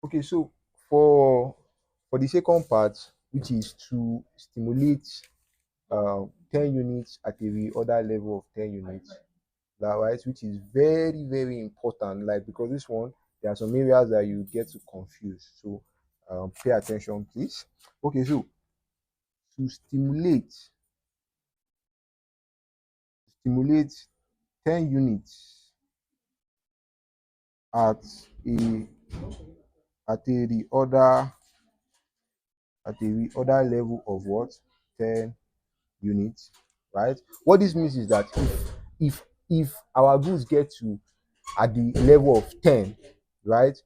Okay, so for for the second part, which is to stimulate 10 units at a reorder level of 10 units, that right, which is very, very important. Like, because this one, there are some areas that you get to confuse. So pay attention, please. Okay, so to stimulate 10 units at a reorder level of what, 10 units, right? What this means is that if our goods get to at the level of 10, right,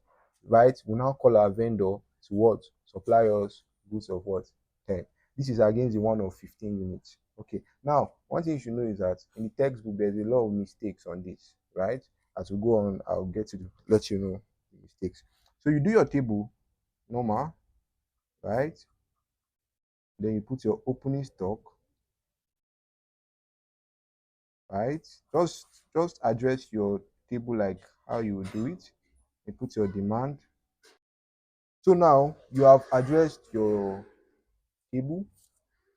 we now call our vendor to what, supply us goods of what, 10. This is against the one of 15 units. Okay, now one thing you should know is that in the textbook there's a lot of mistakes on this, right? As we go on, I'll get to let you know the mistakes. So you do your table normal, right? Then you put your opening stock, right? Just address your table like how you would do it. You put your demand. So now you have addressed your table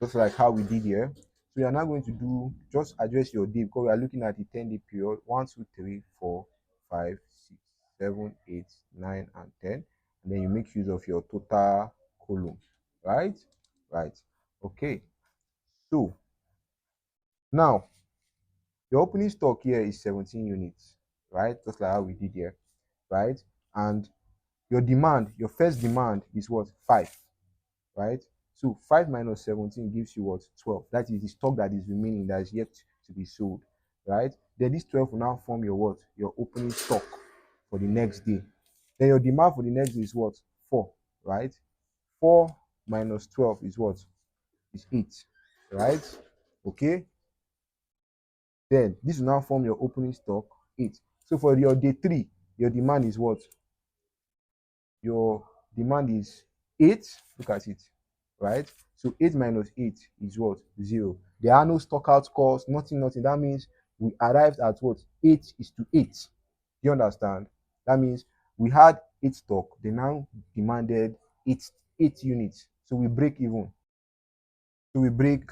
just like how we did here. So you are now going to do, just address your day, because we are looking at the 10-day period. 1, 2, 3, 4, 5, 6, 7, 8, 9, and 10. And then you make use of your total column. Right? Right. Okay. So now your opening stock here is 17 units, right? Just like how we did here, right? And your demand, your first demand is what? 5, right? So 5 minus 17 gives you what? 12. That is the stock that is remaining, that is yet to be sold, right? Then this 12 will now form your what? Your opening stock for the next day. Then your demand for the next day is what? 4, right? 4 minus 12 is what? Is 8, right? Okay. Then this will now form your opening stock, 8. So for your day 3, your demand is what? Your demand is 8. Look at it, right? So 8 minus 8 is what? 0. There are no stock out costs, nothing, nothing. That means we arrived at what? 8 is to 8. Do you understand? That means we had 8 stock, they now demanded 8 units. So we break even. So we break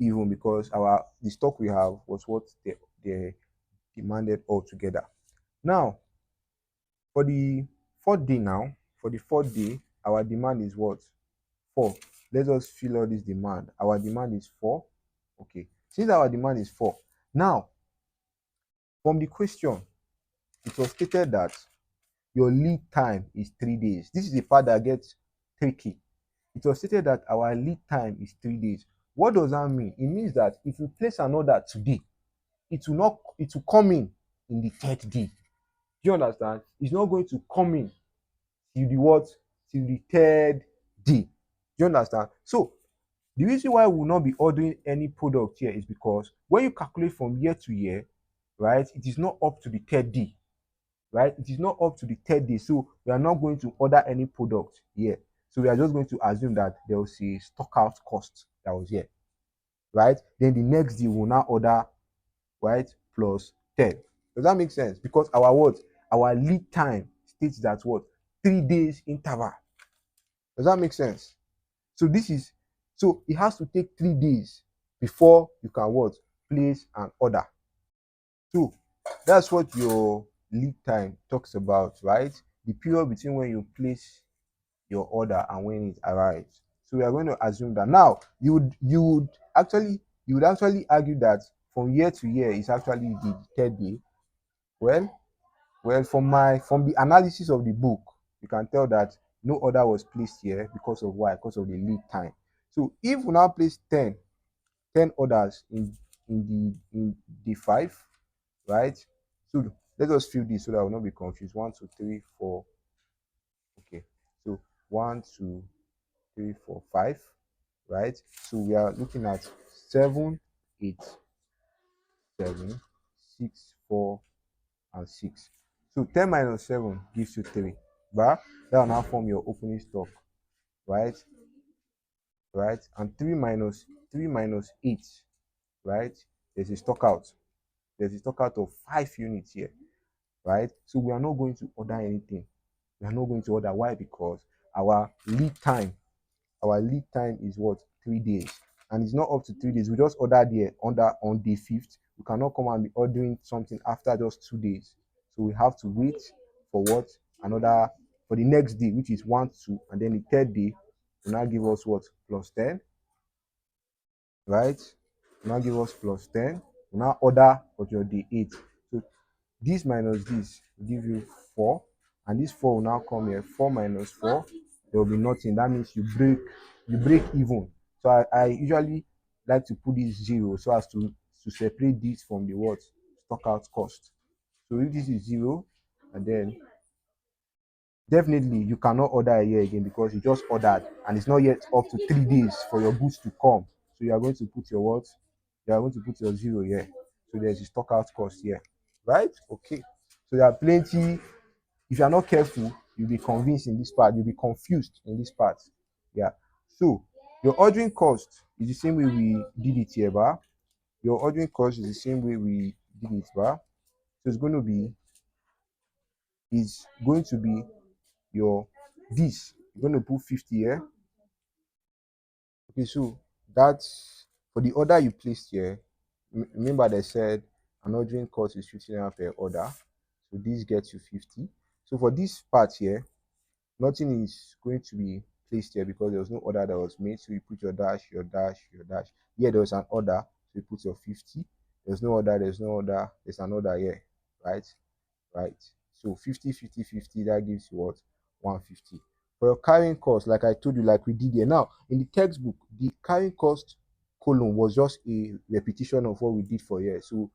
even because the stock we have was what they demanded altogether. Now, for the fourth day now, our demand is what? 4. Let us fill all this demand. Our demand is 4. Okay. Since our demand is 4, now from the question, it was stated that your lead time is 3 days. This is the part that gets tricky. It was stated that our lead time is 3 days. What does that mean? It means that if you place an order today, it will come in the third day. Do you understand? It's not going to come in till the what? Till the third day. Do you understand? So the reason why we will not be ordering any product here is because when you calculate from year to year, right, it is not up to the third day, right? It is not up to the third day. So we are not going to order any product here. So we are just going to assume that there was a stock out cost that was here, right? Then the next day we'll now order, right, plus 10. Does that make sense? Because our what? Our lead time states that what? 3 days interval. Does that make sense? So this is, so it has to take 3 days before you can what? Place an order. So that's what your lead time talks about, right? The period between when you place your order and when it arrives. So we are going to assume that now you would actually argue that from year to year is actually the third day. Well, from the analysis of the book, you can tell that no order was placed here because of why? Because of the lead time. So if we now place 10 orders in day 5, right? So let us fill this so that I will not be confused. 1, 2, 3, 4. Okay. So 1, 2, 3, 4, 5, right? So we are looking at 7, 8, 7, 6, 4, and 6. So 10 minus 7 gives you 3. But that will now form your opening stock, right? Right? And 3 minus 8, right? There's a stock out. There's a stock out of 5 units here, right? So we are not going to order anything. We are not going to order. Why? Because our lead time, is what? 3 days. And it's not up to 3 days. We just order there on day fifth. We cannot come and be ordering something after just 2 days. So we have to wait for what? Another for the next day, which is 1, 2, and then the third day will now give us what? +10, right? Will now give us +10. We now order for your day 8. So this minus this will give you 4, and this 4 will now come here. 4 minus 4, there will be nothing. That means you break even. So I usually like to put this 0 so as to separate this from the what? Stock out cost. So if this is 0, and then definitely you cannot order a year again because you just ordered and it's not yet up to 3 days for your goods to come. So you are going to put your what? You are going to put your 0 here. So there's a stock out cost here, right? Okay. So there are plenty. If you are not careful, you'll be convinced in this part. You'll be confused in this part. Yeah. So your ordering cost is the same way we did it here, bar. Your ordering cost is the same way we did it, bar. So it's going to be your this. You're going to put 50 here. Okay, so that's for the order you placed here. Remember, they said an ordering cost is 50 naira per order. So this gets you 50. So for this part here, nothing is going to be placed here because there was no order that was made. So you put your dash, your dash, your dash. Here there was an order, so you put your 50. There's no order, there's an order here, right? Right. So 50, 50, 50, that gives you what? 150. For your carrying cost, like I told you, like we did here. Now, in the textbook, the carrying cost column was just a repetition of what we did for here. So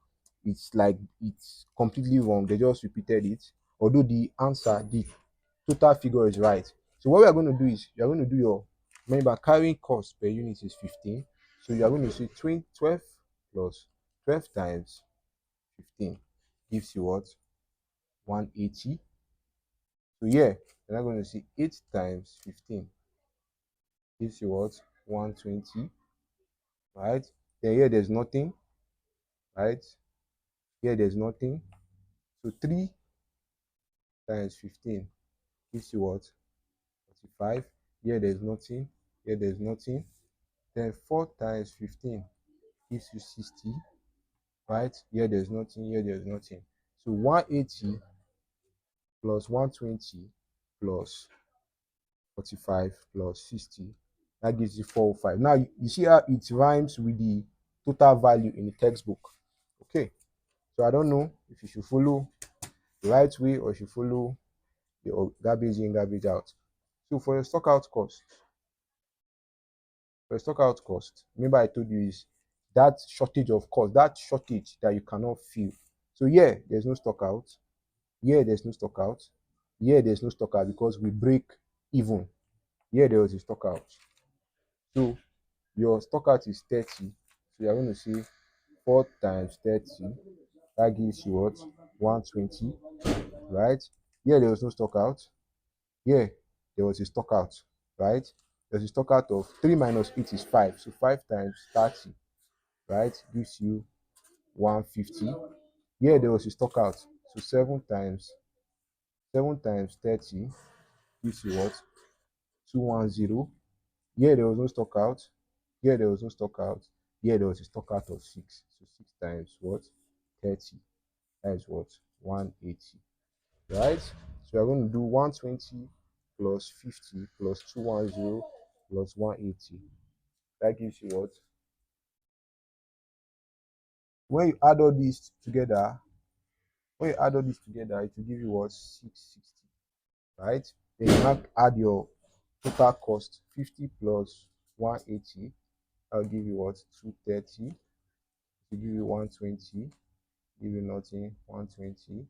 it's completely wrong. They just repeated it. Although the answer, the total figure is right. So what we are going to do is you are going to do your, remember, carrying cost per unit is 15. So you are going to say 12 plus 12 times 15 gives you what? 180. So yeah, you're not going to see 8 times 15 gives you what? 120, right? Then here there's nothing, right? Here there's nothing. So 3 times 15 gives you what? 45. Here there's nothing. Here there's nothing. Then 4 times 15 gives you 60, right? Here there's nothing. Here there's nothing. So 180 plus 120 plus 45 plus 60, that gives you 405. Now you see how it rhymes with the total value in the textbook. Okay, so I don't know if you should follow the right way or you should follow the garbage in, garbage out. So for your stock out cost, remember I told you is that shortage of cost, that shortage that you cannot fill. So yeah, there's no stock out. Here there's no stock out. Here there's no stock out because we break even. Here there was a stock out. So your stock out is 30. So you're going to say 4 times 30. That gives you what? 120, right? Here there was no stock out. Here there was a stock out, right? There's a stock out of 3 minus 8 is 5. So 5 times 30, right? Gives you 150. Here there was a stock out. So 7 times 30 gives you what? 210. Here there was no stock out. Here there was no stock out. Here there was a stock out of 6. So 6 times what? 30. That is what? 180. Right? So we're going to do 120 plus 50 plus 210 plus 180. That gives you what? When you add all these together, it will give you what? 660. Right? Then you now add your total cost. 50 plus 180. I'll give you what? 230. To give you 120, give you nothing, 120,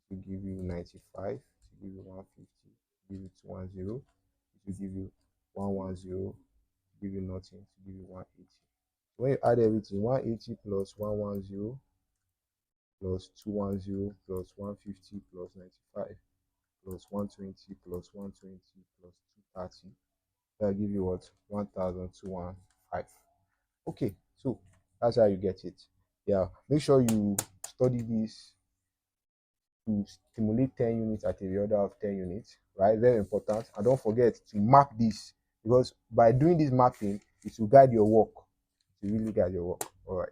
to give you 95, to give you 150, to give you 210, to give you 110, to give you nothing, to give you 180. When you add everything, 180 plus 110 plus 210 plus 150 plus 95 plus 120 plus 120 plus 230, that'll give you what? 1,215. Okay, so that's how you get it. Yeah, make sure you study this to stimulate 10 units at a reorder of 10 units, right? Very important. And don't forget to map this, because by doing this mapping, it will guide your work. It will really guide your work. All right.